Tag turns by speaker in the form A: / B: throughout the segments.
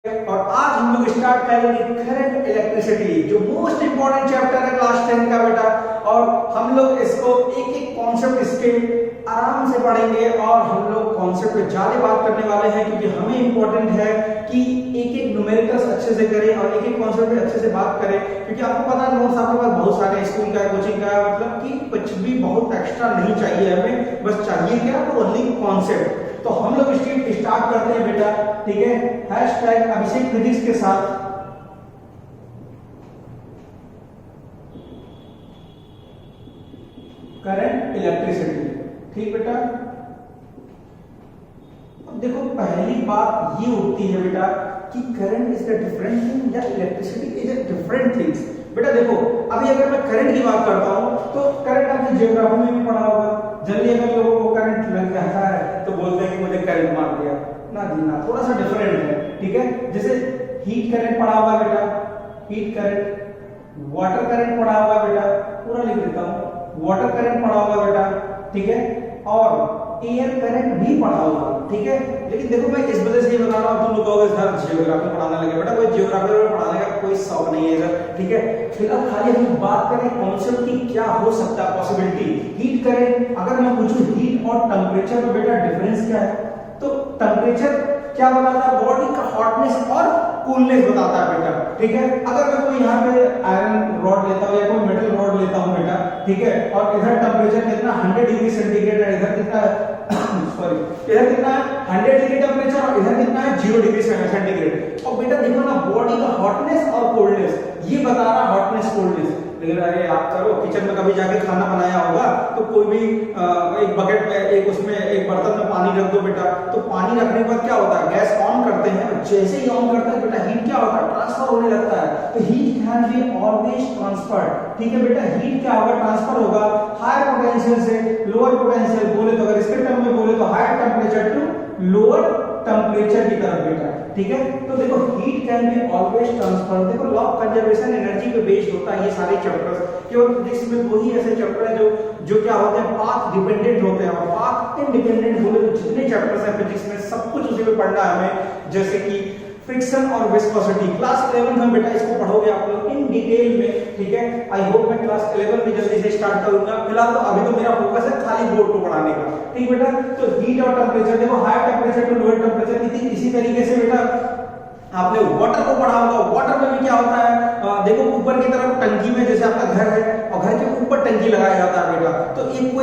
A: और आज हम लोग स्टार्ट करेंगे करंट इलेक्ट्रिसिटी, जो मोस्ट इंपॉर्टेंट चैप्टर है क्लास 10 का बेटा। और हम लोग इसको एक एक कॉन्सेप्ट इसके आराम से पढ़ेंगे और हम लोग कॉन्सेप्ट पे ज्यादा बात करने वाले हैं, क्योंकि हमें इंपॉर्टेंट है कि एक एक न्यूमेरिकल्स अच्छे से करें और एक एक कॉन्सेप्ट पे अच्छे से बात करें, क्योंकि आपको पता है नोट्स आपके पास बहुत सारे स्कूल का कोचिंग का, मतलब कि कुछ भी बहुत एक्स्ट्रा नहीं चाहिए हमें, बस चाहिए क्या तो ओनली कॉन्सेप्ट। तो हम लोग स्टार्ट करते हैं बेटा, ठीक है। हैशटैग अभिषेक फिजिक्स के साथ करंट इलेक्ट्रिसिटी, ठीक बेटा। अब देखो पहली बात ये उठती है बेटा कि current is the different thing या electricity is a different things. बेटा देखो अभी अगर मैं करंट की बात करता हूं तो करंट आपने ज्योग्राफी में भी पढ़ा होगा। जल्दी अगर लोगों को करंट लग जाता है तो बोलते हैं कि मुझे करंट मार दिया ना जी ना, थोड़ा सा डिफरेंट है, ठीक है। जैसे हीट करंट पढ़ा होगा बेटा, हीट करंट, वाटर करंट पढ़ा होगा बेटा, पूरा लिख देता हूं, वाटर करंट पढ़ा होगा बेटा, ठीक है। और एयर करंट भी पढ़ा होगा, ठीक है। लेकिन देखो मैं इस वजह से ये बता रहा हूं, तुम लोग कहोगे सर जियोग्राफी पढ़ाने लगे, बेटा कोई जियोग्राफी में पढ़ाने का कोई शौक नहीं है इधर, ठीक है। फिलहाल खाली हम बात करें कॉन्सेप्ट की क्या हो सकता है पॉसिबिलिटी। हीट करेंट, अगर मैं पूछूं हीट और टेम्परेचर में बेटा डिफरेंस क्या है, तो टेम्परेचर क्या बताता है, बॉडी का हॉटनेस और कूलनेस बताता है बेटा, ठीक है। अगर मैं कोई यहाँ पे आयरन रॉड लेता हूँ या कोई मेटल रॉड लेता हूँ बेटा, ठीक है, और इधर टेम्परेचर कितना 100 डिग्री सेंटीग्रेड है, इधर कितना है सॉरी इधर कितना है 100 डिग्री टेम्परेचर और इधर कितना है 0 डिग्री सेंटीग्रेड। और बेटा देखो ना बॉडी का हॉटनेस और कोल्डनेस ये बता रहा है, हॉटनेस कोल्डनेस। लेकिन अरे आप करो किचन में कभी जाके खाना बनाया होगा तो कोई भी एक बकेट में एक उसमें एक बर्तन में पानी रख दो बेटा, तो पानी रखने के बाद क्या होता है, गैस ऑन करते हैं, जैसे ही ऑन करते हैं बेटा हीट क्या होता है, ट्रांसफर होने लगता है। तो heat can be always transferred, ठीक है बेटा। हीट क्या होगा, ट्रांसफर होगा हायर पोटेंशियल से लोअर पोटेंशियल, बोले तो अगर इसके टर्म में बोले तो higher temperature to lower temperature की तरफ बेटा, ठीक है। तो देखो heat can be always transfer, देखो लॉ ऑफ कंजर्वेशन एनर्जी पे बेस्ड होता है ये सारे चैप्टर्स, केवल फिजिक्स में वही ऐसे चैप्टर है जो क्या होते हैं पाथ डिपेंडेंट होते हैं, और पाथ इंडिपेंडेंट बोले तो जितने चैप्टर्स हैं फिजिक्स में सब कुछ उसी में पढ़ना है हमें। जैसे कि फ्रिक्शन और विस्कोसिटी, क्लास 11 में बेटा इसको पढ़ोगे आप लोग इन डिटेल में, ठीक है। आई होप मैं क्लास 11 में जल्दी से स्टार्ट करूंगा, फिलहाल तो अभी तो मेरा फोकस है खाली बोर्ड को पढ़ाने का, ठीक बेटा। तो हीट और टेम्परेचर, देखो higher temperature to lower temperature, इसी तरीके से बेटा आपने वाटर को पढ़ा होगा। वाटर में भी क्या होता है, देखो ऊपर की तरफ टंकी में जैसे आपका घर है और घर के ऊपर टंकी लगाया जाता है बेटा, तो एक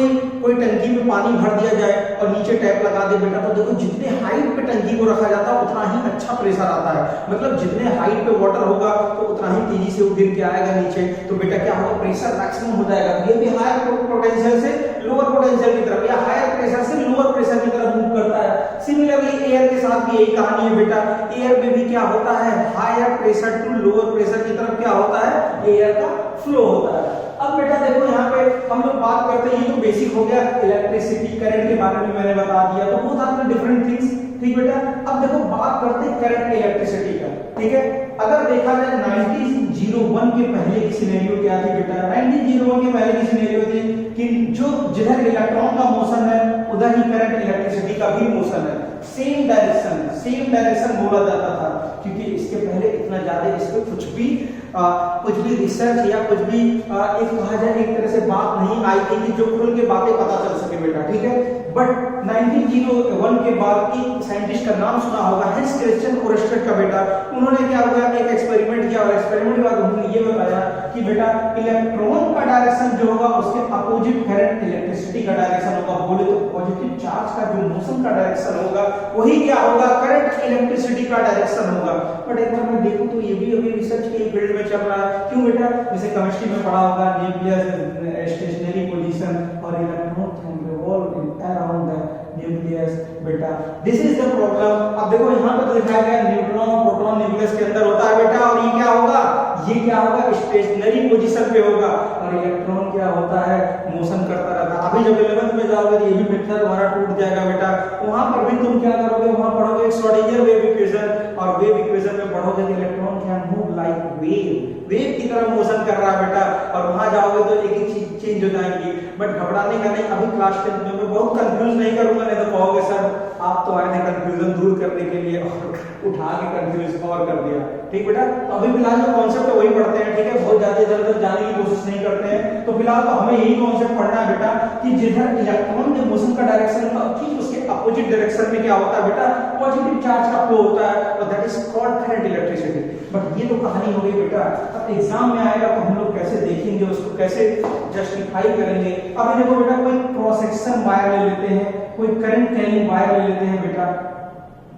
A: कोई टंकी में पानी भर दिया जाए और नीचे टैप लगा दे बेटा, तो देखो जितने हाइट पे टंकी को रखा जाता है उतना ही अच्छा प्रेशर आता है, मतलब जितने हाइट पे वाटर होगा तो उतना ही तेजी से वो गिर के आएगा नीचे, तो बेटा क्या होगा, प्रेशर मैक्सिमम हो जाएगा। ये भी हायर पोटेंशियल से लोअर पोटेंशियल की तरफ या हायर प्रेशर से लोअर प्रेशर की तरफ मूव करता है। सिमिलरली एयर के साथ भी यही कहानी है बेटा, एयर में भी क्या होता है, higher pressure to lower pressure की तरफ क्या होता है, एयर का फ्लो होता है। अब बेटा देखो यहाँ पे हम लोग बात करते हैं, ये तो बेसिक हो गया इलेक्ट्रिसिटी करंट के बारे में मैंने बता दिया, तो वो था डिफरेंट थिंग्स, ठीक बेटा। अब देखो बात करते हैं करंट इलेक्ट्रिसिटी का, ठीक है। अगर देखा जाए 1901 के पहले की सिनेरियो क्या थी बेटा, 1901 के पहले की सिनेरियो थी कि जो जिधर इलेक्ट्रॉन का मोशन है उधर ही करंट इलेक्ट्रिसिटी का भी मोशन है, सेम डायरेक्शन बोला जाता था, क्योंकि इसके पहले इतना ज्यादा इस पे कुछ भी रिसर्च या कुछ भी एक कहा जाए एक तरह से बात नहीं आई थी कि जो खुल के बातें पता चल सके बेटा, ठीक है। बट 1901 के बाद एक साइंटिस्ट का नाम सुना होगा, हैंस क्रिश्चियन ओरस्टेड का बेटा, उन्होंने क्या हुआ एक एक्सपेरिमेंट किया और एक्सपेरिमेंट के बाद उन्होंने ये बताया कि बेटा इलेक्ट्रॉन का डायरेक्शन जो होगा उसके अपोजिट करंट इलेक्ट्रिसिटी का डायरेक्शन होगा, बोले तो पॉजिटिव चार्ज का जो मोशन का डायरेक्शन होगा वही क्या होगा, करंट इलेक्ट्रिसिटी का डायरेक्शन होगा। बट एक बार मैं देखूं तो ये भी अभी रिसर्च के फील्ड में चल रहा है, क्यों बेटा, जैसे केमिस्ट्री में पढ़ा होगा न्यूक्लियस स्टेशनरी पोजीशन और electron can revolve around the nucleus बेटा, दिस इज द प्रॉब्लम। अब देखो यहाँ पर दिखाया गया न्यूट्रॉन प्रोटॉन न्यूक्लियस के अंदर होता है बेटा, और ये क्या होगा, स्टेशनरी पोजीशन पे होगा, और इलेक्ट्रॉन क्या होता है, मोशन करता रहता है। अभी जब 11th में जाओगे ये भी मिथ्या तुम्हारा टूट जाएगा बेटा, वहां पर भी तुम क्या करोगे, वहां पढ़ोगे श्रोडिंगर वेव इक्वेशन, और वेव इक्वेशन में पढ़ोगे कि electron electron can move like wave की तरह मोशन कर रहा है बेटा, और वहां जाओगे तो एक एक चीज चेंज हो जाएंगी। बट घबराने का नहीं, अभी क्लास 10 में मैं बहुत कंफ्यूज नहीं करूंगा, नहीं तो कहोगे सर आप तो आए थे कंफ्यूजन दूर करने के लिए और उठा के कंफ्यूज और कर दिया। ठीक बेटा, तो अभी फिलहाल जो कॉन्सेप्ट है वही पढ़ते हैं, ठीक है, बहुत ज्यादा इधर उधर जाने की कोशिश नहीं करते हैं। तो फिलहाल तो हमें यही कॉन्सेप्ट पढ़ना है बेटा कि जिधर इलेक्ट्रॉन के मोशन का डायरेक्शन होता है ठीक उसके अपोजिट डायरेक्शन में क्या होता है बेटा, पॉजिटिव चार्ज का फ्लो होता है, और that is called current electricity. But ये तो कहानी हो गई बेटा, अब एग्जाम में आएगा तो हम लोग कैसे देखेंगे उसको, कैसे जस्टिफाई करेंगे। अभी देखो बेटा, कोई क्रॉस सेक्शन वायर ले लेते हैं, कोई करंट कैरिंग वायर ले लेते हैं बेटा,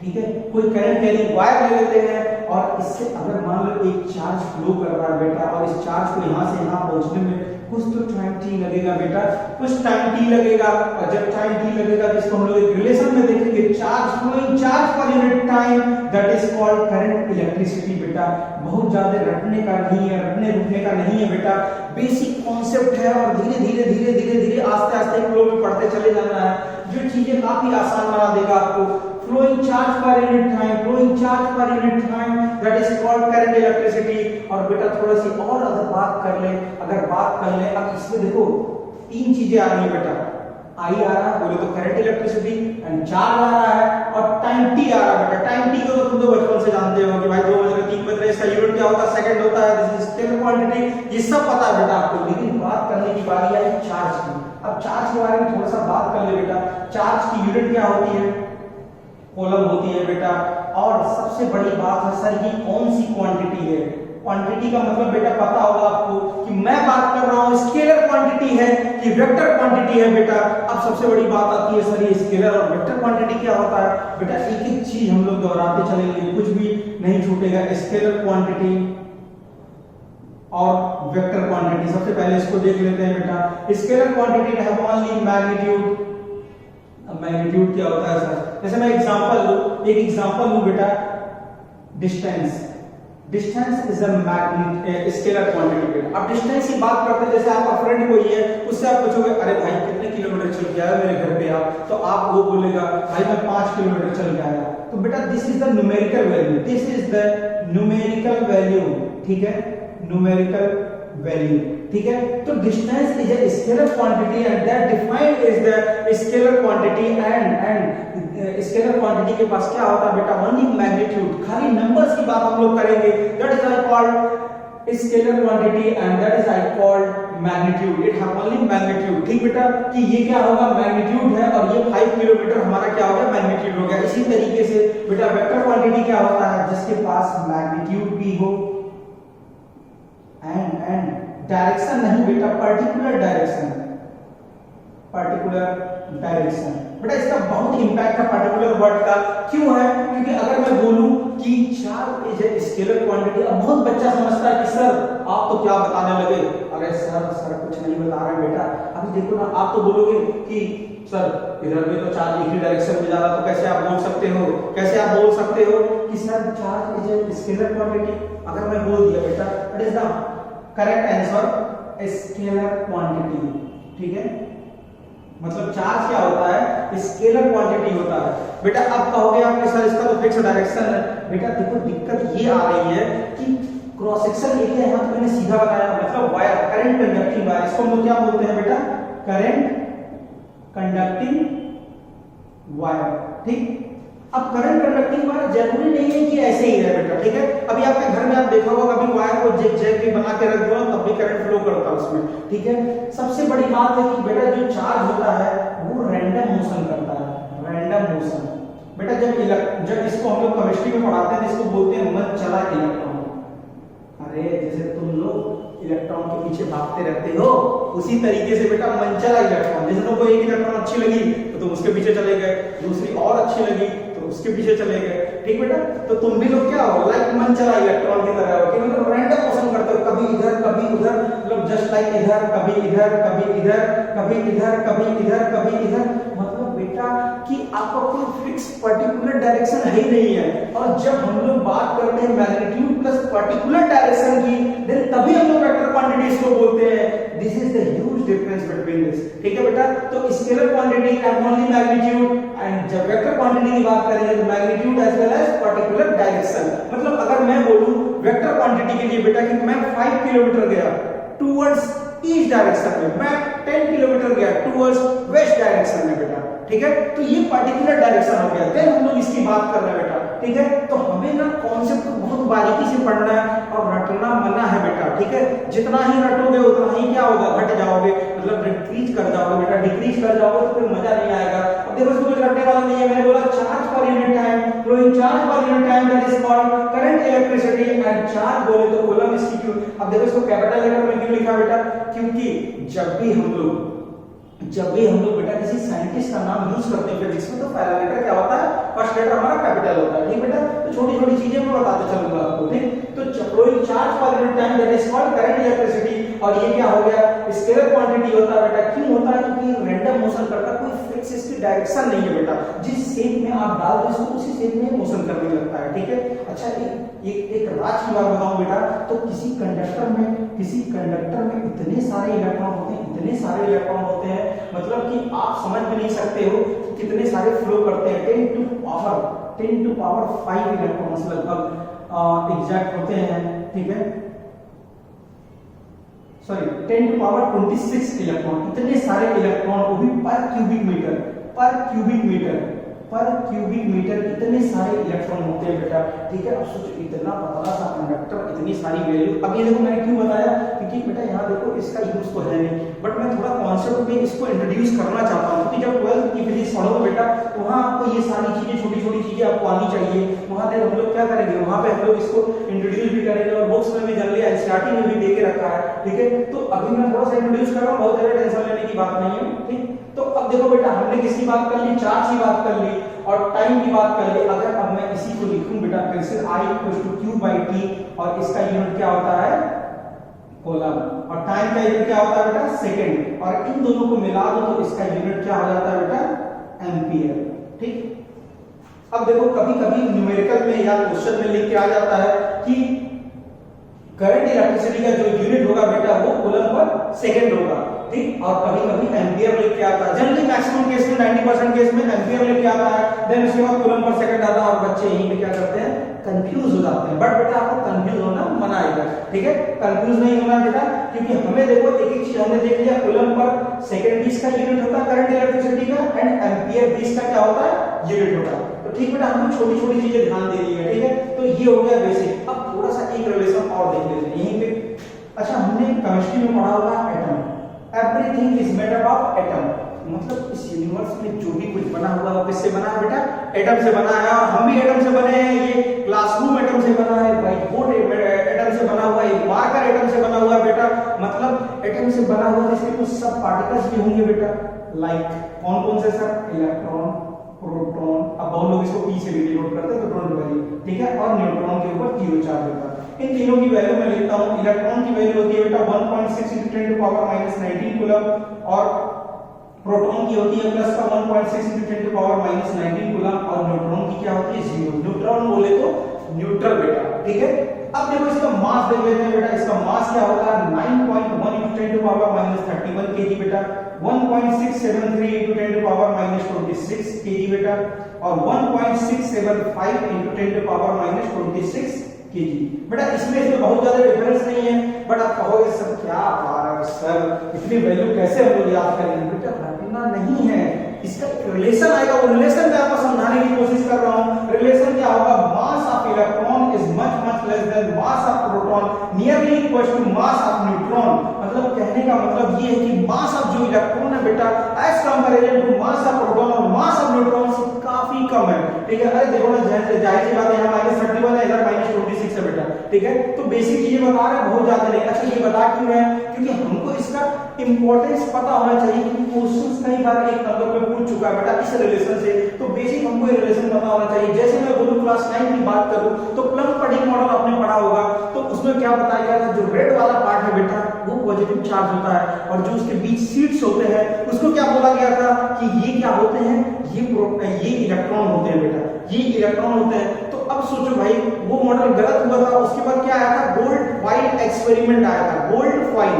A: ठीक है, कोई करंट कैरिंग वायर ले लेते हैं, और इससे अगर मान लो एक चार्ज फ्लो कर रहा है बेटा, और इस चार्ज को यहां से यहां पहुंचने में कुछ तो टाइम टी लगेगा बेटा, कुछ टाइम टी लगेगा, और जब टाइम टी लगेगा तो इसको हम लोग एक रिलेशन में देखेंगे, charge flowing charge per unit time, that is called current electricity बेटा। बहुत ज्यादा रटने का नहीं है, रटने रुकने का नहीं है बेटा, बेसिक कॉन्सेप्ट है, और धीरे धीरे धीरे धीरे धीरे आस्ते आस्ते फ्लो में पढ़ते चले जाना है, जो चीजें काफी आसान बना देगा आपको। flowing charge per unit time, flowing charge per unit time, that is called current electricity। और बेटा थोड़ा सी और अगर बात कर ले, अब इसमें देखो तीन चीजें आ रही है बेटा, आई आ रहा है बोले तो करंट इलेक्ट्रिसिटी, एंड चार्ज आ रहा है, और टाइम टी आ रहा है बेटा। टाइम टी को तो तुम तो बचपन से जानते हो कि भाई 2 बज रहे 3 बज रहे, इसका यूनिट क्या होता है, सेकंड होता है, दिस इज स्केलर क्वांटिटी, ये सब पता है बेटा आपको। लेकिन बात करने की बारी आई चार्ज की। अब चार्ज के बारे में थोड़ा सा बात कर ले बेटा। चार्ज की यूनिट क्या होती है, कूलम होती है बेटा। और सबसे बड़ी बात है सर ये कौन सी क्वांटिटी है, क्वांटिटी का मतलब बेटा पता होगा आपको कि मैं बात कर रहा हूं स्केलर क्वांटिटी है कि वेक्टर क्वांटिटी है बेटा। अब सबसे बड़ी बात आती है सर ये स्केलर और वेक्टर क्वांटिटी क्या होता है बेटा, एक एक चीज हम लोग दोहराते चलेंगे, कुछ भी नहीं छूटेगा। स्केलर क्वांटिटी और वेक्टर क्वांटिटी, सबसे पहले इसको देख लेते हैं बेटा। Scalar quantity have only magnitude. अब मैग्नीट्यूड क्या होता है सर, जैसे मैं एक एग्जांपल लूं बेटा, distance is a magnitude scalar quantity बेटा। अब डिस्टेंस की बात करते हैं, जैसे आपका फ्रेंड कोई है, उससे आप पूछोगे अरे भाई कितने किलोमीटर चल के आया मेरे घर पे आप, तो आप वो बोलेगा भाई मैं 5 किलोमीटर चल के आया। तो बेटा this is the numerical value, ठीक है, न्यूमेरिकल वैल्यू, ठीक है। तो distance is a scalar quantity and that defined is the scalar quantity, and scalar quantity के पास क्या होता है बेटा, ओनली मैग्नीट्यूड, खाली नंबर्स की बात हम लोग करेंगे, that is I called scalar quantity and that is I called magnitude, it have only magnitude. ठीक बेटा, कि ये क्या होगा, मैग्नीट्यूड है, और ये 5 किलोमीटर हमारा क्या हो गया, मैग्नीट्यूड हो गया। इसी तरीके से बेटा वेक्टर क्वांटिटी क्या होता है, जिसके पास मैग्नीट्यूड भी हो एंड डायरेक्शन नहीं बेटा, पर्टिकुलर डायरेक्शन बेटा। इसका बहुत इंपैक्ट है पर्टिकुलर वर्ड का, क्यों है, क्योंकि अगर मैं बोलूं कि charge is a scalar quantity, अब बहुत बच्चा समझता है कि सर आप तो क्या बताने लगे, अरे सर कुछ नहीं बता रहे बेटा। अभी देखो ना, आप तो बोलोगे कि सर इधर भी तो चार्ज एक ही डायरेक्शन में जा रहा, तो कैसे आप बोल सकते हो कि sir charge is a scalar quantity. अगर मैं बोल दिया बेटा what is the correct answer, scalar quantity, ठीक है, मतलब चार्ज क्या होता है, स्केलर क्वांटिटी होता है बेटा। अब कहोगे आपने सर इसका तो फिक्स डायरेक्शन है बेटा। देखो दिक्कत ये आ रही है कि क्रॉस सेक्शन एरिया यहां तो मैंने सीधा बनाया, मतलब वायर, करंट कंडक्टिंग वायर, इसको हम लोग क्या बोलते हैं बेटा, करंट कंडक्टिंग वायर, ठीक। अब करंट कंडक्टिंग वायर जरूरी नहीं है कि ऐसे ही रहे बेटा, ठीक है। अभी आपके घर में आप देखा होगा कभी वायर को जैक भी बना के रख दो तब भी करंट फ्लो करता है उसमें, ठीक है। सबसे बड़ी बात है कि बेटा जो चार्ज होता है वो रैंडम मोशन करता है, रैंडम मोशन बेटा। जब इसको हम लोग केमिस्ट्री में पढ़ाते हैं इसको बोलते हैं मन चला इलेक्ट्रॉन। अरे जैसे तुम लोग इलेक्ट्रॉन के पीछे भागते रहते हो, उसी तरीके से बेटा मन चला इलेक्ट्रॉन। जैसे तुमको एक इलेक्ट्रॉन अच्छी लगी तो तुम उसके पीछे चले गए, दूसरी और अच्छी लगी तो उसके पीछे चले गए, ठीक बेटा। तो तुम भी लोग क्या हो, लाइक मन चला इलेक्ट्रॉन की तरह हो, कि मतलब रैंडम मोशन करते हो, कभी इधर कभी उधर, मतलब जस्ट लाइक इधर कभी इधर कभी इधर कभी इधर कभी इधर कभी इधर, मतलब बेटा कि आपका कोई फिक्स पर्टिकुलर डायरेक्शन है ही नहीं है। और जब हम लोग बात करते हैं मैग्नीट्यूड प्लस पर्टिकुलर डायरेक्शन की, देन तभी हम लोग वेक्टर क्वांटिटीज को बोलते हैं। This is the huge difference between this, ठीक है बेटा। तो scalar quantity have only magnitude, and जब वेक्टर क्वांटिटी की बात करेंगे तो magnitude as well as particular direction. मतलब अगर मैं बोलूं वेक्टर क्वांटिटी के लिए बेटा कि मैं 5 किलोमीटर गया टुवर्ड्स ईस्ट डायरेक्शन में, मैं 10 किलोमीटर गया टुवर्ड्स वेस्ट डायरेक्शन में बेटा, ठीक है। तो ये पर्टिकुलर डायरेक्शन हो गया। देन हम लोग इसकी बात कर रहे हैं बेटा, ठीक है। तो हमें ना कॉन्सेप्ट को बहुत बारीकी से पढ़ना है और रटना मना है बेटा, ठीक है। जितना ही रटोगे उतना ही क्या होगा, घट जाओगे, मतलब डिक्रीज कर जाओगे बेटा, डिक्रीज कर जाओगे तो फिर मजा नहीं आएगा। अब देखो इसमें कुछ रटने वाला नहीं है, मैंने बोला charge per unit time, flowing charge per unit time that is called current electricity and charge बोले तो कूलम इसकी क्यों। अब देखो इसको कैपिटल लेटर में क्यों लिखा बेटा, क्योंकि जब भी हम लोग बेटा किसी साइंटिस्ट का नाम यूज करते हैं फिजिक्स में तो पहला लेटर क्या होता है, फर्स्ट लेटर हमारा कैपिटल होता है, ठीक बेटा। तो छोटी छोटी चीजें मैं बताते चलूंगा आपको, ठीक। तो flowing charge per unit time that is called current electricity, और ये क्या हो गया, स्केलर क्वांटिटी होता है बेटा। क्यों होता है, क्योंकि रैंडम मोशन करता है, कोई फिक्स इसकी डायरेक्शन नहीं है बेटा, जिस शेप में आप डाल दो इसको उसी शेप में मोशन करने लगता है, ठीक है। अच्छा एक राज की बात बताऊं बेटा, तो किसी कंडक्टर में इतने सारे इलेक्ट्रॉन होते हैं, मतलब कि आप समझ भी नहीं सकते हो कितने सारे फ्लो करते हैं। 10 टू पावर 5 इलेक्ट्रॉन्स लगभग एग्जैक्ट होते हैं, ठीक है। सॉरी 10 टू पावर 26 इलेक्ट्रॉन, इतने सारे इलेक्ट्रॉन वो भी पर क्यूबिक मीटर इतने सारे इलेक्ट्रॉन होते हैं बेटा, ठीक है। अब सोचो इतना पतला सा कंडक्टर, इतनी सारी वैल्यू। अब ये देखो मैंने क्यों बताया, क्योंकि बेटा यहाँ देखो इसका यूज तो है नहीं, बट मैं थोड़ा कॉन्सेप्ट में इसको इंट्रोड्यूस करना चाहता हूँ, क्योंकि जब 12th की फिजिक्स पढ़ोगे बेटा तो वहाँ आपको ये सारी चीजें, छोटी छोटी चीजें आपको आनी चाहिए। वहाँ पे हम लोग क्या करेंगे, वहाँ पे हम लोग इसको इंट्रोड्यूस भी करेंगे और बुक्स में भी जनरली एनसीईआरटी में भी दे के रखा है, ठीक है। तो अभी मैं थोड़ा सा इंट्रोड्यूस कर रहा हूँ, बहुत ज्यादा टेंशन लेने की बात नहीं है, ठीक। तो अब देखो बेटा हमने किसकी बात कर ली, चार्ज की बात कर ली और टाइम की बात कर ली। अगर अब मैं इसी को लिखूं बेटा फिर से I = Q/T, और इसका यूनिट क्या होता है, कूलम, और टाइम का यूनिट क्या होता है बेटा, सेकंड, और इन दोनों को मिला दो तो इसका यूनिट क्या हो जाता है बेटा, एम्पियर, ठीक। अब देखो कभी कभी न्यूमेरिकल में या क्वेश्चन में लिख के आ जाता है कि करंट इलेक्ट्रिसिटी का जो यूनिट होगा बेटा वो कूलम पर सेकंड होगा, ठीक। और कभी कभी एम्पियर लिख के आता है, जनरली मैक्सिमम केस में 90% केस में एम्पियर लिख के आता है, देन उसके बाद कूलम पर सेकंड आता है, और बच्चे यहीं पे क्या करते हैं, कंफ्यूज हो जाते हैं। बट बेटा आपको कंफ्यूज होना मना है, ठीक है, कंफ्यूज नहीं होना बेटा, क्योंकि हमें देखो एक एक चीज हमने देख लिया, कूलम पर सेकंड भी इसका यूनिट होता है करंट इलेक्ट्रिसिटी का, एंड एम्पियर भी इसका क्या होता है, यूनिट होता है। तो ठीक बेटा हमने छोटी छोटी चीजें ध्यान दे दी है, ठीक है। तो ये हो गया बेसिक। अब थोड़ा सा एक रिलेशन और देख लेते हैं यहीं पे। अच्छा हमने केमिस्ट्री में पढ़ा होगा atom, everything is made up of atom, मतलब इस यूनिवर्स में जो भी कुछ बना हुआ है किससे बना है बेटा, एटम से बना है। और हम भी एटम से बने हैं, ये क्लासरूम एटम से बना है, व्हाइट बोर्ड एटम से बना हुआ है, मार्कर एटम से बना हुआ है बेटा, मतलब एटम से बना हुआ है। इसके कुछ सब पार्टिकल्स भी होंगे बेटा, लाइक कौन कौन से सर, इलेक्ट्रॉन, प्रोटॉन, अब बहुत लोग इसको पी से भी डिनोट करते हैं तो डोंट वरी, ठीक है। और न्यूट्रॉन के ऊपर 0 चार्ज होता है। इन तीनों की वैल्यू मैं लिखता हूं। इलेक्ट्रॉन की वैल्यू होती है बेटा 1.6 × 10⁻⁻19 कूलम, और प्रोटॉन की होती है प्लस का 1.6 × 10⁻⁻19 कूलम, और न्यूट्रॉन की क्या होती है 0। न्यूट्रॉन बोले तो न्यूट्रल बेटा, ठीक है। अब देखो इसका मास देख लेते हैं बेटा, इसका मास क्या होता है 9.1 × 10⁻31 kg बेटा, 1.673 × 10⁻26 kg बेटा, और 1.675 × 10⁻26 kg बेटा। इसमें बहुत ज्यादा डिफरेंस नहीं है, बट आप कहोगे सर क्या बात है सर, इतनी वैल्यू कैसे हम लोग याद करेंगे, बेटा रटना नहीं है, इसका एक रिलेशन आएगा, वो रिलेशन मैं आपको समझाने की कोशिश कर रहा हूं। रिलेशन क्या होगा, mass of electron is much less than mass of proton nearly equal to mass of neutron. मतलब कहने का मतलब ये है कि मास ऑफ जो इलेक्ट्रॉन है बेटा as comparison to mass of proton और मास ऑफ न्यूट्रॉन से काफी कम है, ठीक है। अरे देखो ना जाहिर सी बात है, यहाँ -31 है, इधर -26 है बेटा, ठीक है। तो बेसिक चीजें बता रहे हैं, बहुत ज्यादा नहीं। अच्छा ये बता क्यों है, क्योंकि हमको इसका इंपॉर्टेंस पता होना चाहिए, क्योंकि क्वेश्चंस कई बार एक नंबर पे पूछ चुका है बेटा इस रिलेशन से, तो बेसिक हमको ये रिलेशन पता होना चाहिए। जैसे मैं बोलूं क्लास 9 की बात करूं तो प्लम पडिंग मॉडल आपने पढ़ा होगा, तो उसमें क्या बताया गया था, जो रेड वाला पार्ट है बेटा वो पॉजिटिव चार्ज होता है, और जो उसके बीच सीट्स होते हैं उसको क्या बोला गया था कि ये क्या होते हैं, ये इलेक्ट्रॉन होते हैं बेटा, ये इलेक्ट्रॉन होते हैं। तो अब सोचो भाई वो मॉडल गलत हुआ था, उसके बाद क्या आया था, गोल्ड फॉइल एक्सपेरिमेंट आया था, गोल्ड फॉइल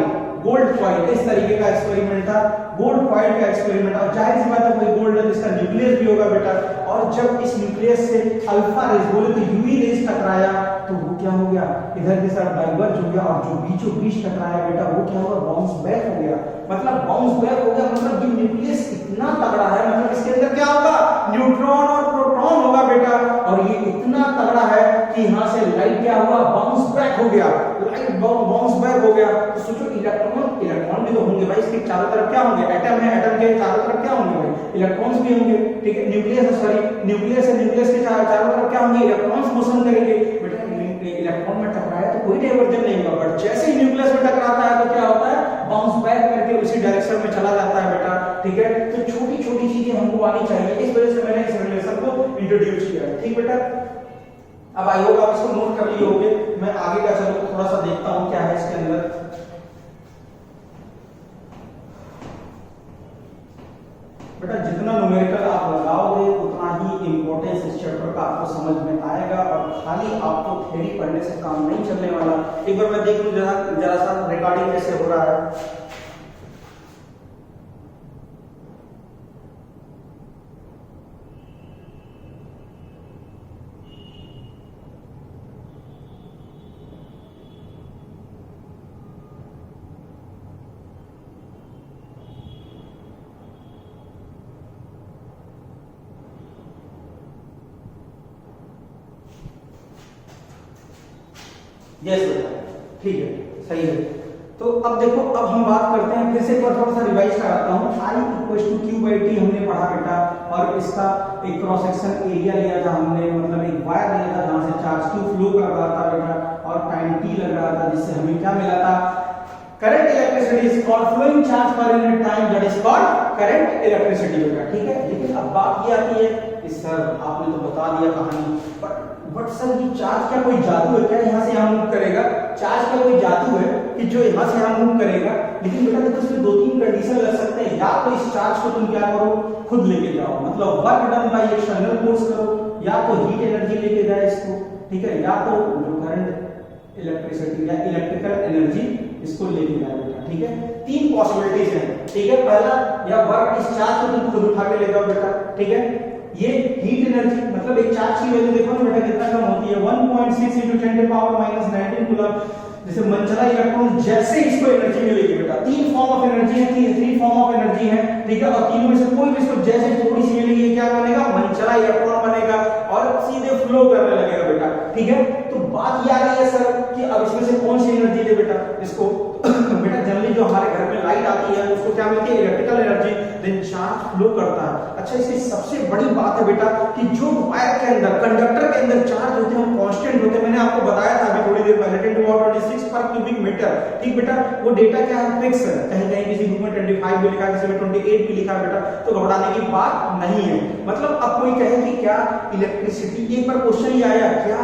A: इस तरीके का एक्सपेरिमेंट था, गोल्ड फॉइल का एक्सपेरिमेंट। और जाहिर सी बात है कोई गोल्ड है इसका न्यूक्लियस भी होगा बेटा, और जब इस न्यूक्लियस से अल्फा रेज बोले तो यूवी रेज टकराया तो वो क्या हो गया, इधर के साथ डाइवर्ज हो गया, और जो बीचों बीच टकराया बेटा वो क्या हुआ, बाउंस बैक हो गया। मतलब बाउंस बैक हो गया मतलब ये न्यूक्लियस इतना तगड़ा है, मतलब इसके अंदर क्या होगा, न्यूट्रॉन और प्रोटॉन होगा बेटा, और ये इतना तगड़ा है कि यहाँ से लाइट क्या हुआ, बाउंस बैक हो गया, लाइट बाउंस बैक हो गया। तो सोचो इलेक्ट्रॉन भी तो होंगे भाई, इसके चारों तरफ क्या होंगे, एटम है, एटम के चारों तरफ क्या होंगे भाई, इलेक्ट्रॉन्स भी होंगे, ठीक है। न्यूक्लियस है, न्यूक्लियस के चारों तरफ क्या होंगे, इलेक्ट्रॉन्स मोशन करेंगे बेटा। इलेक्ट्रॉन में टकराया तो कोई डाइवर्जन नहीं होगा, बट जैसे ही न्यूक्लियस में टकराता है तो क्या होता है, बाउंस बैक करके उसी डायरेक्शन में चला जाता है बेटा, ठीक है। तो छोटी छोटी चीजें हमको आनी चाहिए, इस वजह से मैंने इस रिलेशन को इंट्रोड्यूस किया, ठीक बेटा। अब आई होप आप इसको नोट कर लिए होंगे। मैं आगे का चलो थोड़ा सा देखता हूं क्या है इसके अंदर। बेटा जितना न्यूमेरिकल आप लगाओगे उतना ही इंपॉर्टेंस इस चैप्टर का आपको समझ में आएगा, और खाली आपको थ्योरी पढ़ने से काम नहीं चलने वाला। एक बार मैं देख लूं जरा सा रिकॉर्डिंग कैसे हो रहा है। यस बेटा, ठीक है, सही है। तो अब देखो, अब हम बात करते हैं, फिर से एक बार थोड़ा सा रिवाइज कराता हूँ। I equal to Q by T हमने पढ़ा बेटा, और इसका एक क्रॉस सेक्शन एरिया लिया था हमने, मतलब एक वायर लिया था जहां से चार्ज क्यू फ्लो कर रहा था बेटा, और टाइम टी लग रहा था, जिससे हमें क्या मिला था, current electricity is called flowing charge per unit time, that is called current electricity बेटा, ठीक है। लेकिन अब बात ये आती है कि सर आपने तो बता दिया कहानी, बट सर ये चार्ज क्या कोई जादू है क्या, यहाँ से यहाँ मूव करेगा, चार्ज क्या कोई जादू है कि जो यहाँ से यहाँ मूव करेगा। लेकिन बेटा देखो इसमें दो तीन कंडीशन लग सकते हैं, या तो इस चार्ज को तुम क्या करो, खुद लेके जाओ, मतलब work done by external force करो, या तो हीट एनर्जी लेके जाए इसको, ठीक है, या तो जो करंट इलेक्ट्रिसिटी या इलेक्ट्रिकल एनर्जी इसको लेके जाए बेटा, ठीक है। तीन पॉसिबिलिटीज हैं, ठीक है। पहला, या वर्क इस चार्ज को तुम खुद उठा के ले जाओ बेटा, ठीक है। ये हीट एनर्जी, मतलब एक चार्ज की वैल्यू देखो ना बेटा कितना कम होती है, 1.6 × 10⁻⁻19 कूलम। जैसे मनचला इलेक्ट्रॉन जैसे इसको एनर्जी मिलेगी बेटा, तीन फॉर्म ऑफ एनर्जी है, थ्री फॉर्म ऑफ एनर्जी है, ठीक है, और तीनों में से कोई भी इसको जैसे थोड़ी सी मिलेगी क्या बनेगा, मनचला इलेक्ट्रॉन बनेगा और सीधे फ्लो करने लगेगा बेटा, ठीक है। तो बात ये आ रही है सर कि अब इसमें से कौन सी एनर्जी दे बेटा इसको बेटा जनरली जो हमारे घर में लाइट आती है उसको क्या मिलती है, electrical energy, then charge flow करता है। अच्छा, इसकी सबसे बड़ी बात है बेटा कि जो वायर के अंदर, कंडक्टर के अंदर चार्ज होते हैं वो कांस्टेंट होते हैं, मैंने आपको बताया था अभी थोड़ी देर पहले, 10⁻26 पर क्यूबिक मीटर, ठीक बेटा। वो डेटा क्या है, फिक्स है, कहीं कहीं किसी बुक में 25 भी लिखा है, किसी में 28 भी लिखा है बेटा, तो घबराने की बात नहीं है। मतलब अब कोई कहे कि क्या इलेक्ट्रिसिटी, एक बार क्वेश्चन ये आया, क्या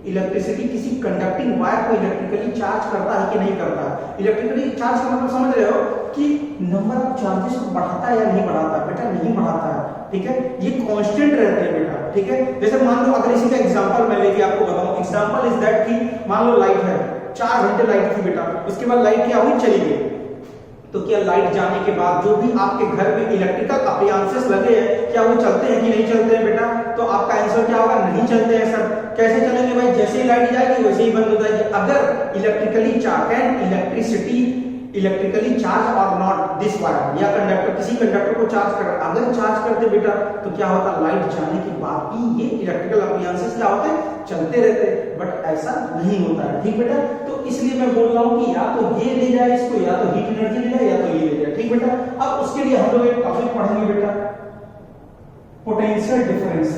A: इलेक्ट्रिसिटी किसी कंडक्टिंग वायर को इलेक्ट्रिकली चार्ज करता है कि नहीं करता है। इलेक्ट्रिकली चार्ज का मतलब समझ रहे हो कि नंबर ऑफ चार्जेस को बढ़ाता है या नहीं बढ़ाता है बेटा, नहीं बढ़ाता है, ठीक है। ये कांस्टेंट रहते हैं बेटा, ठीक है। जैसे मान लो अगर इसी का एग्जांपल मैं लेके आपको बताऊं, एग्जांपल इज दैट कि मान लो लाइट है, 4 घंटे लाइट थी बेटा, उसके बाद लाइट क्या हुई, चली गई। तो क्या लाइट जाने के बाद जो भी आपके घर में इलेक्ट्रिकल अप्लायंसेस लगे हैं, क्या वो चलते हैं कि नहीं चलते हैं बेटा? तो आपका आंसर क्या होगा, नहीं चलते हैं सर। कैसे चलेंगे भाई, जैसे ही लाइट जाएगी वैसे ही बंद हो जाएगी। अगर electrically charge and electrically charge और नॉट दिस वायर, या कंडक्टर किसी कंडक्टर को चार्ज कर, अगर चार्ज करते बेटा तो क्या होता, लाइट जाने के बाद भी ये इलेक्ट्रिकल अप्लायंसेस क्या होते, चलते रहते, बट ऐसा नहीं होता है, ठीक बेटा। तो इसलिए मैं बोल रहा हूं कि या तो ये ले जाए इसको, या तो हीट एनर्जी ले जाए, या तो ये ले जाए, ठीक बेटा। अब उसके लिए हम लोग एक टॉपिक पढ़ेंगे बेटा, पोटेंशियल डिफरेंस,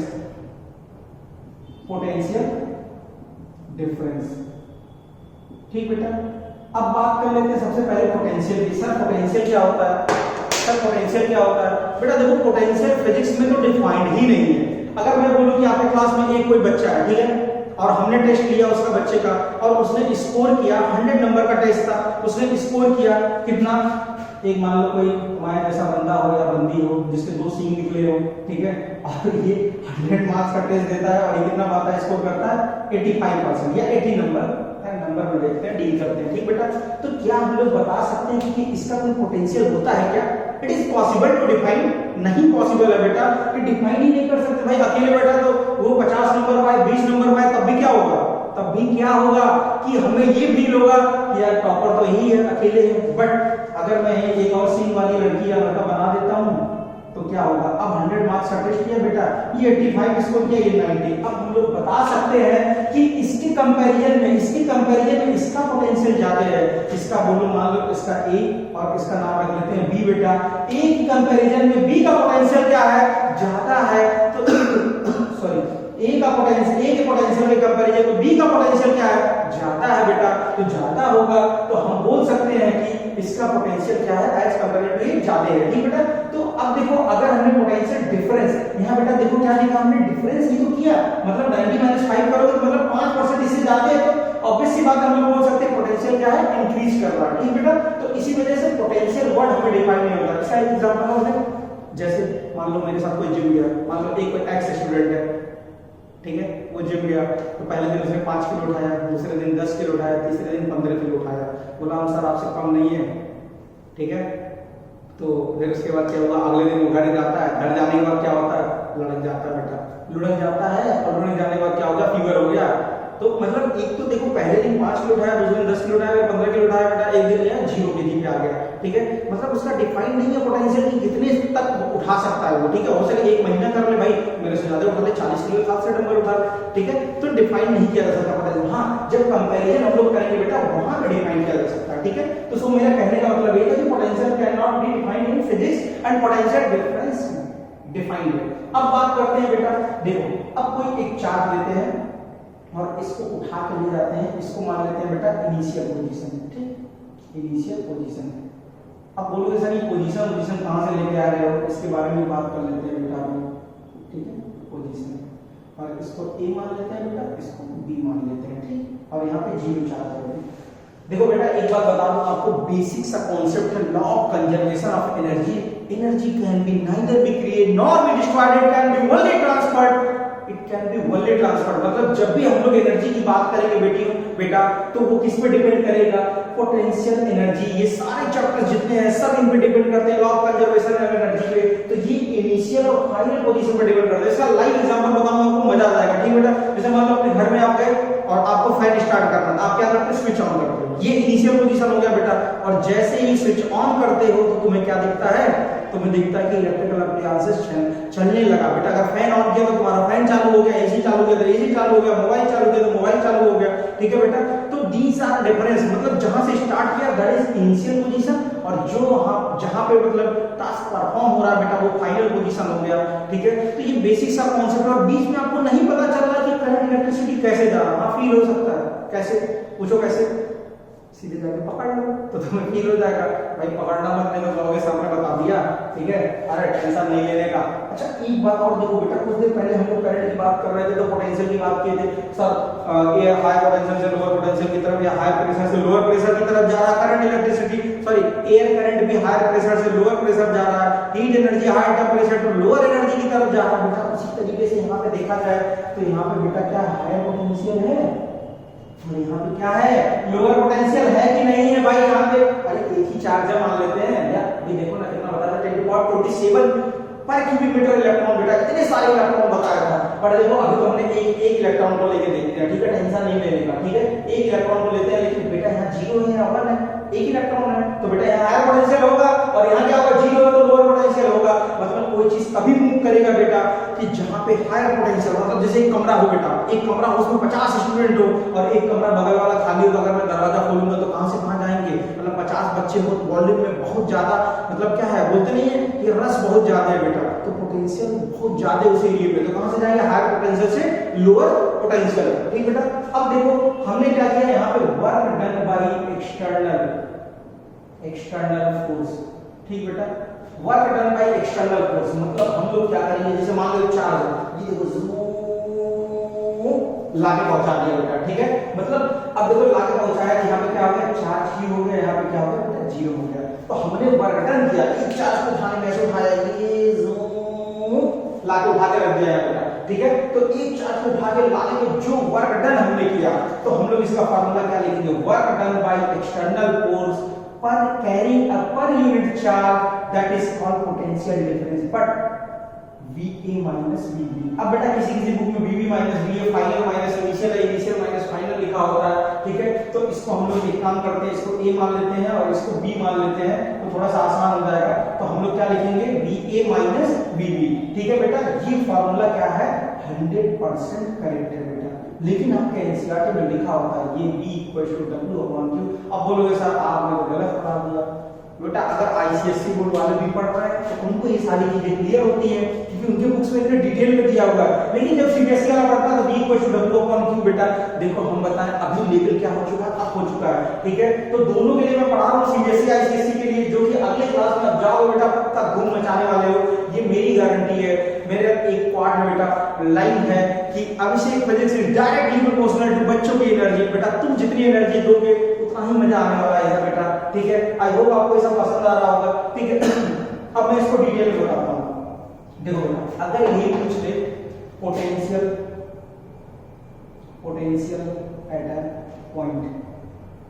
A: ठीक बेटा। अब बात कर लेते हैं सबसे पहले पोटेंशियल की। सर पोटेंशियल क्या होता है, बेटा देखो पोटेंशियल फिजिक्स में तो डिफाइंड ही नहीं है। अगर मैं बोलूं कि आपके क्लास में एक कोई बच्चा है, ठीक है, और हमने टेस्ट लिया उसका बच्चे का, और उसने स्कोर किया 100 नंबर का टेस्ट था, उसने स्कोर किया कितना, एक मान लो कोई हमारे जैसा बंदा हो या बंदी हो जिसके 2 सींग निकले हो, ठीक है, और ये 100 मार्क्स का टेस्ट देता है और ये कितना पाता है, स्कोर करता है 85% या 80 नंबर में देखते हैं, डील करते हैं, ठीक बेटा। तो क्या हम लोग बता सकते हैं कि इसका कोई पोटेंशियल होता है क्या? It is possible to define, नहीं पॉसिबल है बेटा कि डिफाइन ही नहीं कर सकते भाई। अकेले बेटा तो वो 50 नंबर पाए 20 नंबर पाए तब भी क्या होगा, तब भी क्या होगा कि हमें ये फील होगा कि यार टॉपर तो यही है, अकेले है। बट अगर मैं एक और सीन वाली लड़की या लड़का बना देता हूँ तो क्या होगा, अब 100 मार्क्स का टेस्ट किया बेटा, ये 85 इसको किया, ये 90। अब हम लोग बता सकते हैं कि इसके कंपैरिजन में इसका पोटेंशियल ज्यादा है। इसका बोलो मान लो इसका ए और इसका नाम रख लेते हैं बी बेटा। ए की कंपैरिजन में बी का पोटेंशियल क्या है, ज्यादा है। तो सॉरी ए के पोटेंशियल के कंपैरिजन में बी का पोटेंशियल क्या है, ज्यादा है बेटा। तो ज्यादा होगा तो हम बोल सकते हैं कि इसका पोटेंशियल क्या है, एज कंपैरेटिवली ज्यादा है। ठीक बेटा। तो अब देखो अगर हमने पोटेंशियल डिफरेंस यहाँ बेटा देखो क्या लिखा हमने, डिफरेंस ही तो किया, मतलब 90 - 5 करोगे तो मतलब 5% इससे ज्यादा है, तो ऑब्वियस सी बात हम लोग बोल सकते हैं पोटेंशियल क्या है, इंक्रीज कर रहा है। ठीक बेटा। तो इसी वजह से पोटेंशियल वर्ड हमें डिफाइन नहीं होता। इसका एक एग्जांपल है, जैसे मान लो मेरे साथ कोई जिम गया, मान लो एक एक्स स्टूडेंट है, ठीक है, वो जिम गया तो पहले दिन उसने 5 किलो उठाया, दूसरे दिन 10 किलो उठाया, तीसरे दिन 15 किलो उठाया। बोला हम सर आपसे कम नहीं है, ठीक है। तो फिर उसके बाद क्या हुआ, अगले दिन वो घर जाता है, घर जाने के बाद क्या होता है, लुढ़क जाता है बेटा, लुढ़क जाता है। और लुढ़क जाने के बाद क्या हो गया, फीवर हो गया। तो मतलब एक तो देखो पहले दिन 5 किलो उठाया, दूसरे दिन 10 किलो उठाया, 15 किलो उठाया बेटा, एक दिन गया 0 kg पे आ गया। ठीक है, मतलब उसका डिफाइन नहीं है पोटेंशियल कि कितने तक उठा सकता है वो। ठीक है, हो सके एक महीना कर ले भाई, मेरे से ज्यादा उठा ले, 40 किलो साथ से डंबल उठा। ठीक है, तो डिफाइन नहीं किया जा सकता पोटेंशियल। हाँ, जब कंपैरिजन हम लोग करेंगे बेटा वहां पे डिफाइन किया जा सकता है। ठीक है, तो सो मेरा कहने का मतलब ये है कि potential can not be defined in physics and potential difference defined है। अब बात करते हैं बेटा, देखो अब कोई एक चार्ज लेते हैं और इसको उठा के ले जाते हैं, इसको मान लेते हैं बेटा इनिशियल पोजीशन। ठीक, इनिशियल पोजीशन। अब बोलोगे सर ये पोजीशन कहां से लेके आ रहे हो, इसके बारे में बात कर लेते हैं बेटा हम। ठीक है, पोजीशन, और इसको ए मान लेते हैं बेटा, इसको बी मान लेते हैं। ठीक, और यहाँ पे 0 चार्ज है। देखो बेटा एक बात बता दूं आपको, बेसिक सा कॉन्सेप्ट है law of conservation of energy. Energy can be neither be created nor be destroyed, it can be only transferred. It can be only transferred, मतलब जब भी हम लोग एनर्जी की बात करेंगे बेटा तो वो किस पे डिपेंड करेगा, पोटेंशियल एनर्जी। ये सारे चैप्टर्स जितने हैं सब इन पे डिपेंड करते हैं, law of conservation of energy पे। तो ये इनिशियल और फाइनल पोजीशन पे डिपेंड करता है। इसका लाइव एग्जांपल बताऊंगा आपको, मजा आ जाएगा। ठीक बेटा, जैसे मान लो अपने घर में आप गए और आपको फैन स्टार्ट करना था, आप क्या करते हैं, स्विच ऑन करते हो, ये इनिशियल पोजीशन हो गया बेटा। और जैसे ही स्विच ऑन करते हो तो तुम्हें क्या दिखता है, तुम्हें दिखता है कि इलेक्ट्रिकल अप्लायंसेस चलने लगा बेटा। अगर फैन ऑन किया तो तुम्हारा फैन चालू हो गया, एसी चालू किया तो एसी चालू हो गया, मोबाइल चालू किया तो मोबाइल चालू हो गया। ठीक है बेटा, तो दीस आर डिफरेंस, मतलब जहां से स्टार्ट किया दैट इज इनिशियल पोजीशन, और जो जहां पे मतलब टास्क परफॉर्म हो रहा है बेटा वो फाइनल पोजीशन हो गया। ठीक है, तो ये बेसिक सा कॉन्सेप्ट है। और बीच में आपको नहीं पता चल रहा कि करंट इलेक्ट्रिसिटी कैसे जा रहा है, फील हो सकता है, कैसे पूछो, कैसे सीधे जाके पकड़ लो तो तुम्हें फील हो जाएगा। भाई पकड़ना मत, नहीं कहोगे सामने बता दिया। ठीक है, अरे टेंशन नहीं लेने का। अच्छा एक बात और देखो बेटा, कुछ देर पहले हम लोग करंट की बात कर रहे थे तो पोटेंशियल की बात किए थे सर, ये हाई पोटेंशियल से लोअर पोटेंशियल की तरफ या हाई प्रेशर से लोअर प्रेशर की तरफ जा रहा है current electricity, sorry air current भी हाई प्रेशर से लोअर प्रेशर जा रहा है, heat energy high temperature to lower energy की तरफ जा रहा है बेटा। उसी तरीके से यहाँ पे देखा जाए तो यहाँ पे बेटा क्या हायर पोटेंशियल है और यहाँ पे क्या है, लोअर पोटेंशियल है कि नहीं है भाई। यहाँ पे अरे एक ही चार्जर मान लेते हैं या ये देखो ना कितना बताया था, 10⁻27 पर क्यूबिक मीटर इलेक्ट्रॉन बेटा, इतने सारे इलेक्ट्रॉन बताया था। पर देखो अभी तो हमने एक इलेक्ट्रॉन को लेके देखते हैं। ठीक है, टेंशन नहीं लेने का। ठीक है, एक इलेक्ट्रॉन को लेते हैं, लेकिन बेटा यहाँ 0 है या 1 है, एक इलेक्ट्रॉन है, तो बेटा यहाँ हायर पोटेंशियल होगा और यहाँ क्या होगा, 0 है तो लोअर पोटेंशियल होगा। मतलब कोई चीज तभी मूव करेगा बेटा कि जहां पे हायर पोटेंशियल, मतलब जैसे एक कमरा हो बेटा, एक कमरा हो उसमें 50 स्टूडेंट हो और एक कमरा बगल वाला खाली हो, तो अगर मैं दरवाजा खोलूंगा तो कहां से कहां जाएंगे, मतलब 50 बच्चे हो, वॉल्यूम में बहुत ज्यादा, मतलब क्या है बोलते नहीं है कि रस बहुत ज्यादा है बेटा, तो पोटेंशियल बहुत ज्यादा उस एरिया पे, तो कहां से जाएंगे, हायर पोटेंशियल से लोअर पोटेंशियल। ठीक बेटा, अब देखो हमने क्या किया, यहाँ पे work done by external force. ठीक बेटा, work done by external force, मतलब हम लोग क्या करेंगे, जैसे मान लो चार्ज ये देखो लाके पहुंचा दिया बेटा। ठीक है, मतलब अब देखो लाके पहुंचाया, यहाँ पे क्या हो गया, चार्ज ही हो गया, यहाँ पे क्या हो गया बेटा, 0 हो गया। तो हमने वर्क डन किया, एक चार्ज को उठाने में ऐसे उठाया, ये लाके उठा के रख दिया है बेटा। ठीक है, तो एक चार्ज को उठा के लाने में जो वर्क डन हमने किया, तो हम लोग इसका फार्मूला क्या लिखेंगे, work done by external force per carrying a per unit charge that is called potential difference but VA minus VB। अब बेटा किसी किसी बुक में VB minus VA final minus initial है, इनिशियल माइनस फाइनल लिखा होता है, ठीक है। तो इसको हम लोग एक काम करते हैं, इसको A मान लेते हैं और इसको B मान लेते हैं, तो थोड़ा सा आसान हो जाएगा। तो हम लोग क्या लिखेंगे VA माइनस VB, ठीक है बेटा। ये फार्मूला क्या है 100% करेक्ट है बेटा, लेकिन आपके एनसीईआरटी में लिखा होता है ये B इक्वल टू W/Q। अब बोलोगे सर आपने तो गलत पढ़ा दिया बेटा। अगर आईसीएससी बोर्ड वाले भी पढ़ रहे हैं तो उनको ये सारी चीजें क्लियर होती है, क्योंकि उनके बुक्स में इतने डिटेल में दिया हुआ है। लेकिन जब सीबीएसई वाला पढ़ता है तो B इक्वल टू W/Q बेटा। देखो हम बताएं अभी लेवल क्या हो चुका है, अब हो चुका है, ठीक है। तो दोनों के लिए मैं पढ़ा रहा हूँ, सीबीएसई आईसीएससी के लिए, जो कि अगले क्लास में अब जाओ बेटा पक्का धूम मचाने वाले हो, ये मेरी गारंटी है। मेरे एक पार्ट में बेटा लाइन है कि अभिषेक फिजिक्स डायरेक्टली प्रोपोर्शनल टू बच्चों की एनर्जी। बेटा तुम जितनी एनर्जी दोगे उतना ही मजा आने वाला है बेटा, ठीक है। आई होप आपको ये सब पसंद आ रहा होगा, ठीक है। अब मैं इसको डिटेल में बताता हूँ। देखो बेटा अगर ये पूछ ले पोटेंशियल एट अ पॉइंट,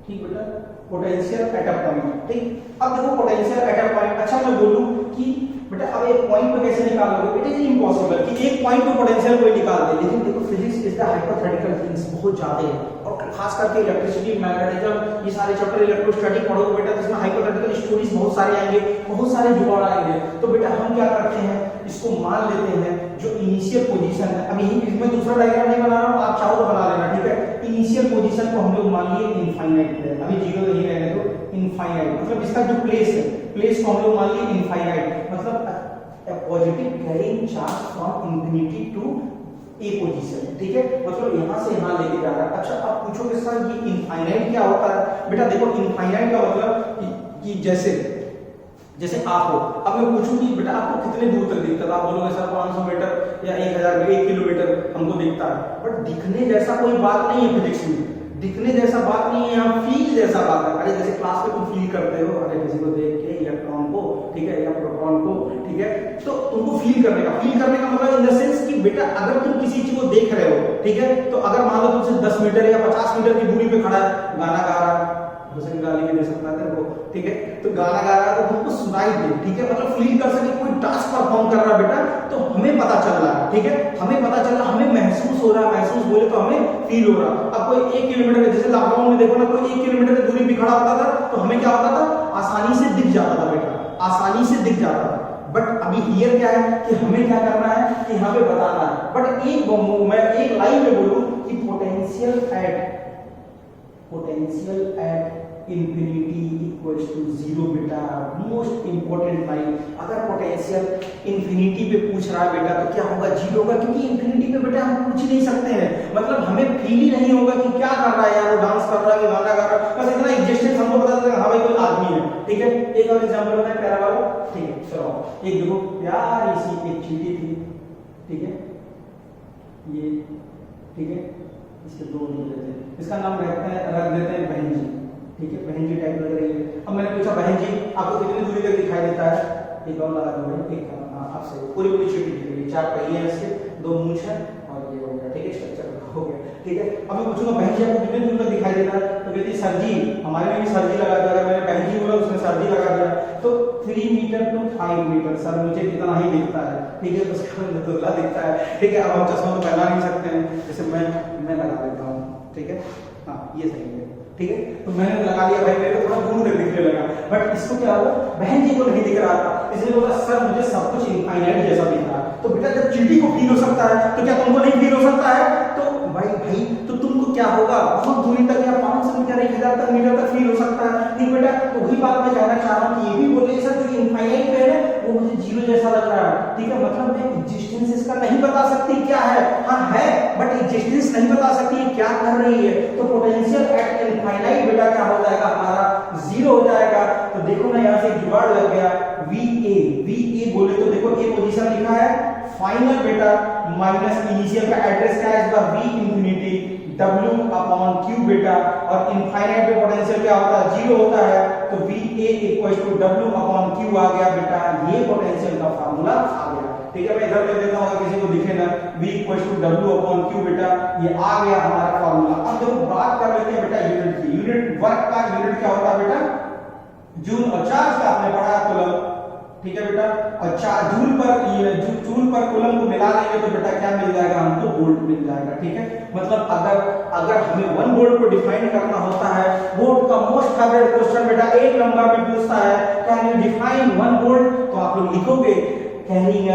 A: ठीक बेटा, पोटेंशियल एट अ पॉइंट, ठीक। अब देखो पोटेंशियल एट अ पॉइंट, अच्छा मैं बोलूं कि बेटा अब एक पॉइंट पे कैसे निकालोगे, इट इज इम्पॉसिबल कि एक पॉइंट पे पोटेंशियल कोई निकाल दे। लेकिन देखो physics is the hypothetical things बहुत ज्यादा है, और खास करके इलेक्ट्रिसिटी, मैग्नेटिज्म, ये सारे चैप्टर इलेक्ट्रोस्टैटिक पढ़ोगे बेटा तो इसमें हाइपोथेटिकल स्टोरीज बहुत सारे आएंगे, बहुत सारे जुगाड़ आएंगे। तो बेटा हम क्या करते हैं, इसको मान लेते हैं जो इनिशियल पोजीशन है। अभी इसमें दूसरा डायग्राम नहीं बना रहा हूं, आप चाहो तो बना लेना, ठीक है। इनिशियल पोजीशन को हम लोग मान लिए इनफाइनाइट है, अभी जीरो नहीं रहने दो, इनफाइनाइट मतलब इसका जो प्लेस है, प्लेस को हम लोग मान लिए इनफाइनाइट, मतलब a positive carrying charge from infinity to a position, ठीक है। मतलब यहां से यहां लेके जा रहा है। अच्छा अब पूछोगे सर ये इनफाइनाइट क्या होता है, बेटा देखो इनफाइनाइट का मतलब कि जैसे आप हो, अब मैं पूछूं कि बेटा आपको कितने दूर तक दिखता है, आप बोलोगे सर 500 मीटर या 1 किलोमीटर हमको दिखता है। बट दिखने जैसा कोई बात नहीं है फिजिक्स में, दिखने जैसा बात नहीं है, यहाँ फील जैसा बात है। अरे जैसे क्लास में तुम फील करते हो, अरे किसी को देख के इलेक्ट्रॉन को, ठीक है, या प्रोटॉन को, ठीक है, तो तुमको फील करने का मतलब इन द सेंस कि बेटा अगर तुम किसी चीज को देख रहे हो, ठीक है, तो अगर मान लो तुमसे 10 मीटर या 50 मीटर की दूरी पे खड़ा है, गाना गा रहा है, दूसरी गाली भी दे सकता है तेरे को, ठीक है, तो गाना गा रहा है तो तुमको सुनाई दे, ठीक है, मतलब फील कर सके कोई टास्क परफॉर्म कर रहा है बेटा, तो हमें पता चल रहा है, ठीक है, हमें पता चल रहा, हमें महसूस हो रहा है, महसूस बोले तो हमें फील हो रहा। अब कोई 1 किलोमीटर, जैसे लॉकडाउन में देखो ना, कोई 1 किलोमीटर की दूरी पे खड़ा होता था तो हमें क्या होता था, आसानी से दिख जाता था बेटा, आसानी से दिख जाता था। बट अभी हियर क्या है कि हमें क्या करना है कि यहाँ पे बताना है। बट मैं एक लाइन में बोलूं कि potential at infinity equals to 0 बेटा, मोस्ट इंपोर्टेंट लाइन। अगर पोटेंशियल इंफिनिटी पे पूछ रहा है बेटा तो क्या होगा, 0 होगा, क्योंकि इंफिनिटी पे बेटा हम पूछ ही नहीं सकते हैं, मतलब हमें फील ही नहीं होगा कि क्या कर रहा है यार, वो डांस कर रहा है कि गाना गा रहा है, बस इतना एग्जिस्टेंस हमको पता चलेगा, हाँ भाई कोई आदमी है, ठीक है। एक और एग्जांपल बताएं प्यारा वाला, ठीक है, चलो एक देखो प्यारी सी एक चींटी थी, ठीक है, ये, ठीक है, इसके 2 ले लेते हैं, इसका नाम रख देते हैं बहन जी, ठीक है, बहन जी टाइप लग रही है। अब मैंने पूछा बहन जी आपको कितनी दूरी तक दिखाई देता है, एक और लगा दो, एक आपसे पूरी चींटी दिख रही है, 4 पहिए हैं इसके, 2 मूंछ है और ये हो गया, ठीक है, स्ट्रक्चर हो गया, ठीक है। अब मैं पूछूंगा बहन जी आपको कितनी दूर तक दिखाई देता है, तो कहती सर जी, हमारे में भी सर जी लगा दिया, मैंने बहन जी बोला उसने सर जी लगा दिया, तो 3 मीटर टू 5 मीटर, सर मुझे कितना ही दिखता है, ठीक है, उसका दुल्ला दिखता है, ठीक है। अब हम चश्मा तो पहना नहीं सकते हैं, जैसे मैं लगा देता हूँ, ठीक है, हाँ ये सही है, ठीक है, तो मैंने लगा लिया, भाई मेरे को थोड़ा दूर तक दिखने लगा, बट इसको क्या हुआ, बहन जी को नहीं दिख रहा था, इसलिए बोला सर मुझे सब कुछ इनफाइनाइट जैसा दिख रहा है। तो बेटा जब चींटी को फील हो सकता है तो क्या तुमको नहीं फील हो सकता है, तो भाई तो तुमको क्या होगा, बहुत दूरी तक या 500 मीटर 1000 तक मीटर तक फील हो सकता है, ठीक बेटा। तो वही बात मैं कहना चाह रहा हूँ कि ये भी बोले सर जो इनफाइनाइट है वो मुझे 0 जैसा लग रहा है, ठीक है, मतलब मैं एग्जिस्टेंस इसका नहीं बता सकती क्या है, हाँ है, बट एग्जिस्टेंस नहीं बता सकती क्या कर रही है। तो पोटेंशियल एट इनफाइनाइट बेटा क्या हो जाएगा, हमारा 0 हो जाएगा। तो देखो ना यहाँ से जुगाड़ लग गया, VA बोले तो देखो ए पोजीशन लिखा है फाइनल बेटा माइनस इनिशियल का एड्रेस क्या है इसका, V इंफिनिटी W/Q बेटा, और इनफाइनाइट पे पोटेंशियल क्या होता है, 0 होता है, तो VA इक्वल्स टू W/Q आ गया बेटा, ये पोटेंशियल का फार्मूला आ गया, ठीक है। मैं इधर ले देता हूं अगर किसी को दिखे ना, V इक्वल्स टू W/Q बेटा, ये आ गया हमारा फार्मूला। अब देखो बात कर लेते हैं बेटा यूनिट की, यूनिट वर्क का यूनिट क्या होता है बेटा, जूल और चार्ज का आपने पढ़ा कूलम, ठीक है बेटा। और जूल पर कूलम को मिला लेंगे तो बेटा क्या मिल जाएगा हमको, वोल्ट मिल जाएगा, ठीक है। मतलब अगर हमें 1 वोल्ट को डिफाइन करना होता है, बोर्ड का मोस्ट फेवरेट क्वेश्चन बेटा 1 नंबर में पूछता है कैन यू डिफाइन 1 वोल्ट, तो आप लोग लिखोगे carrying a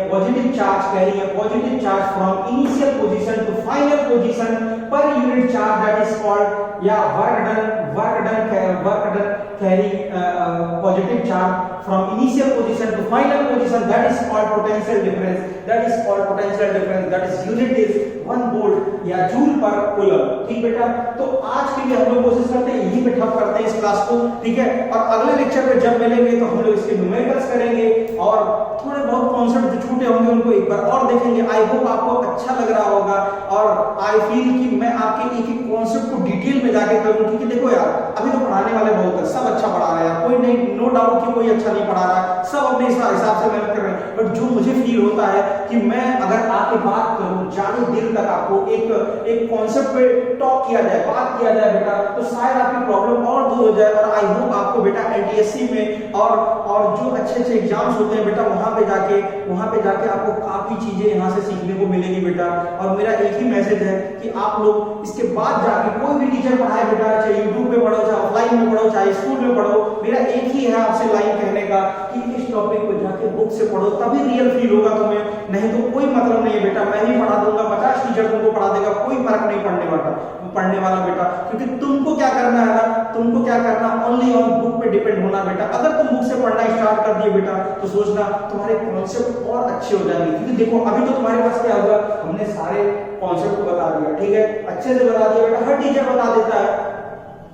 A: positive charge from initial position to final position per unit charge, that is called work done carrying positive charge from initial position to final position, that is called potential difference, that is unit is 1 volt या joule पर coulomb, ठीक बेटा। तो आज के लिए हम लोग कोशिश करते हैं यही पे ठप करते हैं इस क्लास को, ठीक है। और अगले लेक्चर में जब मिलेंगे तो हम लोग इसके न्यूमेरिकल्स करेंगे और थोड़े बहुत कॉन्सेप्ट जो छूटे होंगे उनको एक बार और देखेंगे। आई होप आपको अच्छा लग रहा होगा और आई फील कि मैं आपके एक एक कॉन्सेप्ट को डिटेल में जाके करूं, क्योंकि देखो यार अभी तो पढ़ाने वाले बहुत है, सब अच्छा पढ़ा रहे हैं, कोई नहीं, नो डाउट कि कोई अच्छा नहीं पढ़ा रहा है, सब अपने हिसाब से मेहनत कर रहे हैं। बट जो मुझे फील होता है कि मैं अगर आके बात करूं ज्यादा देर तक आपको एक कॉन्सेप्ट पे टॉक किया जाए, बात किया जाए बेटा, तो शायद आपकी प्रॉब्लम और दूर हो जाए। और आई होप आपको बेटा एनटीएससी में और जो अच्छे एग्जाम्स होते हैं बेटा वहां पे जाके आपको काफी चीजें यहाँ से सीखने को मिलेगी बेटा। और मेरा एक ही मैसेज है कि आप लोग इसके बाद जाके कोई भी टीचर पढ़ाए बेटा, चाहे यूट्यूब पे पढ़ो, चाहे ऑफलाइन में पढ़ो, चाहे स्कूल में पढ़ो, मेरा एक ही है आपसे लाइन कहने का कि इस टॉपिक को जाके बुक से पढ़ो, तभी रियल फील होगा तुम्हें, नहीं तो कोई मतलब नहीं है बेटा। मैं ही पढ़ा दूंगा, 50 टीचर तुमको पढ़ा देगा, कोई फर्क नहीं पढ़ने वाला बेटा, क्योंकि तुमको क्या करना है ना, तुमको क्या करना, ओनली ऑन बुक पे डिपेंड होना बेटा। अगर तुम बुक से पढ़ना स्टार्ट कर दिए बेटा तो सोचना तुम्हारे कॉन्सेप्ट और अच्छे हो जाएंगे, क्योंकि देखो अभी तो तुम्हारे पास क्या होगा, हमने सारे कॉन्सेप्ट को बता दिया, ठीक है, अच्छे से बता दिया बेटा, हर टीचर बता देता है।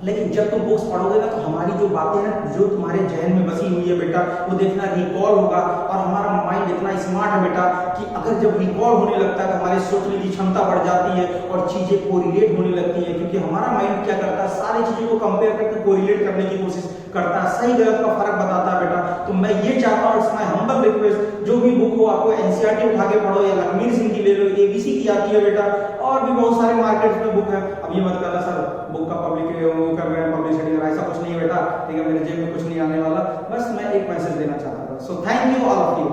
A: लेकिन जब तुम बुक्स पढ़ोगे ना तो हमारी जो बातें हैं जो तुम्हारे जहन में बसी हुई है बेटा वो देखना रिकॉल होगा। और हमारा माइंड इतना स्मार्ट है बेटा कि अगर जब रिकॉल होने लगता है तो हमारे सोचने की क्षमता बढ़ जाती है और चीजें कोरिलेट होने लगती है, क्योंकि हमारा माइंड क्या करता है, सारी चीजों को कंपेयर करके कोरिलेट करने की कोशिश करता है, सही गलत का फर्क बताता है बेटा। तो मैं ये चाहता हूँ, इट्स माय हम्बल रिक्वेस्ट, जो भी बुक हो आपको एनसीईआरटी उठा के पढ़ो या लखमीर सिंह की ले लो, एबीसी की आती है बेटा, और भी बहुत सारे मार्केट में बुक है। अब ये मत करना सर बुक का पब्लिक कर रहे हैं, पब्लिसिटी कर रहा है, ऐसा कुछ नहीं है बेटा, ठीक है, मेरे जेब में कुछ नहीं आने वाला, बस मैं एक मैसेज देना चाहता था। So thank you all of you.